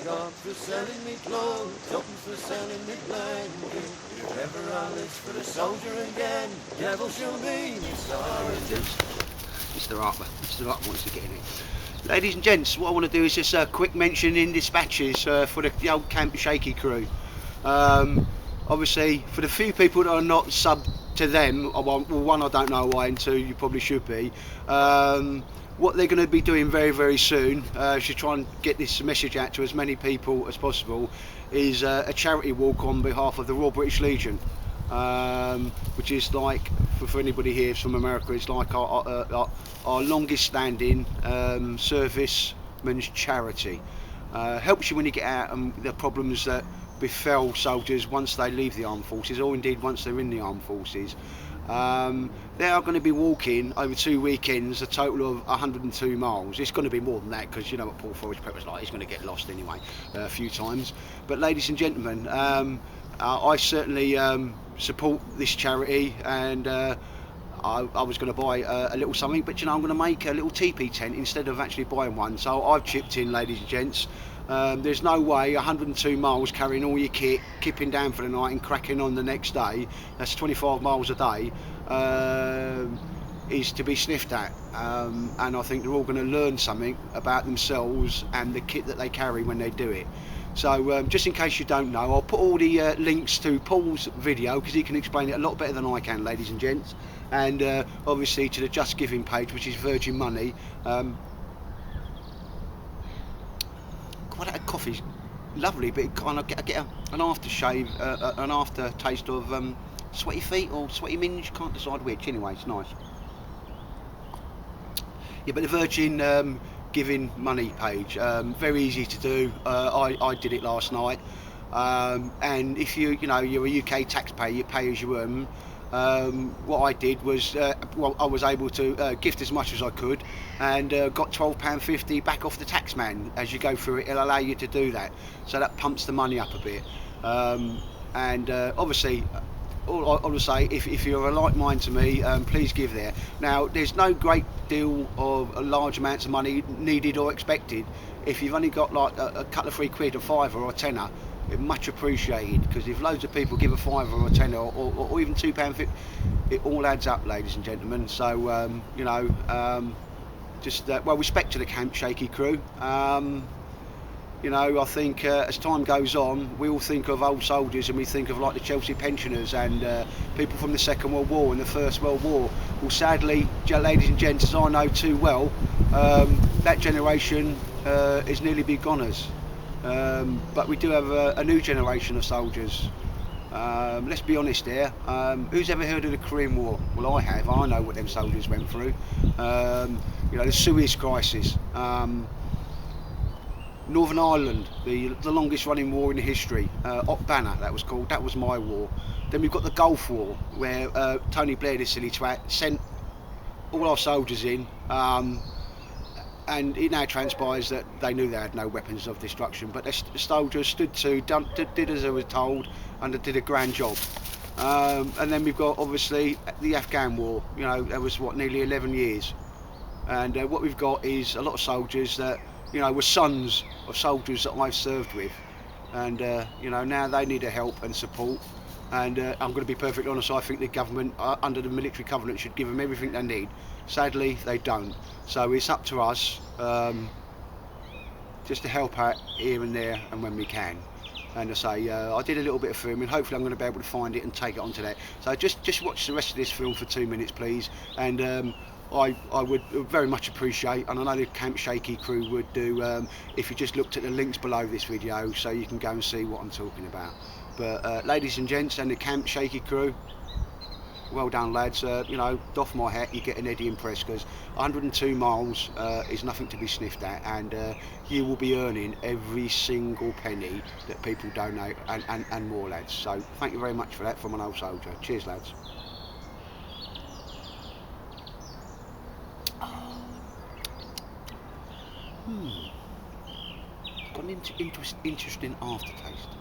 cops for selling me clothes, tuppence for selling me blanket. If ever I live for the soldier again, devil shall be me sergeant. Mr. Harper wants to get in it. Ladies and gents, what I want to do is just a quick mention in dispatches for the old Camp Shaky crew. Obviously, for the few people that are not subbed to them, well, one, I don't know why, and two, you probably should be. What they're going to be doing very, very soon, to try and get this message out to as many people as possible, is a charity walk on behalf of the Royal British Legion. Which is like, for anybody here from America, it's like our longest standing servicemen's charity. Helps you when you get out and the problems that befell soldiers once they leave the armed forces, or indeed once they're in the armed forces. They are going to be walking over 2 weekends a total of 102 miles. It's going to be more than that, because you know what Paul Forrest Pepper's like, he's going to get lost anyway a few times. But ladies and gentlemen, I certainly support this charity, and I was going to buy a little something, but you know, I'm going to make a little teepee tent instead of actually buying one. So I've chipped in, ladies and gents. There's no way 102 miles carrying all your kit, kipping down for the night and cracking on the next day, that's 25 miles a day, is to be sniffed at. And I think they're all going to learn something about themselves and the kit that they carry when they do it. So just in case you don't know, I'll put all the links to Paul's video, because he can explain it a lot better than I can, ladies and gents, and obviously to the Just Giving page, which is Virgin Money. God, that coffee's lovely, but it kind of I get an aftershave, an after taste of sweaty feet or sweaty minge, can't decide which. Anyway, it's nice. Yeah, but the Virgin Giving Money page, very easy to do. I did it last night, and if you're a UK taxpayer, you pay as you earn. What I did was, I was able to gift as much as I could, and got £12.50 back off the taxman. As you go through it, it'll allow you to do that, so that pumps the money up a bit. And obviously, all I will say, if you're a like mind to me, please give there. Now, there's no great deal of large amounts of money needed or expected. If you've only got like a couple of £3, a fiver or a tenner, it's much appreciated, because if loads of people give a fiver or a tenner or even £2.50, it all adds up, ladies and gentlemen. So just well, respect to the Camp Shaky crew. I think as time goes on, we all think of old soldiers, and we think of like the Chelsea pensioners and people from the Second World War and the First World War. Well, sadly, ladies and gents, as I know too well, that generation is nearly big goners. But we do have a new generation of soldiers. Let's be honest here. Who's ever heard of the Korean War? Well, I have. I know what them soldiers went through. The Suez Crisis. Northern Ireland, the longest running war in history. Op Banner, that was called. That was my war. Then we've got the Gulf War, where Tony Blair, this silly twat, sent all our soldiers in. And it now transpires that they knew they had no weapons of destruction, but the soldiers stood to, did as they were told, and did a grand job. And then we've got obviously the Afghan War. That was nearly 11 years. And what we've got is a lot of soldiers that were sons of soldiers that I've served with, and now they need a help and support. And I'm going to be perfectly honest, I think the government under the military covenant should give them everything they need. Sadly, they don't. So it's up to us just to help out here and there and when we can. And I say, I did a little bit of filming. Hopefully I'm going to be able to find it and take it onto that. So just watch the rest of this film for 2 minutes, please. And I would very much appreciate, and I know the Camp Shaky crew would do, if you just looked at the links below this video, so you can go and see what I'm talking about. But ladies and gents and the Camp Shaky crew, well done, lads. Doff my hat, you get an Eddie impressed, because 102 miles is nothing to be sniffed at, and you will be earning every single penny that people donate, and more, lads. So thank you very much for that from an old soldier. Cheers, lads. Got an interesting aftertaste.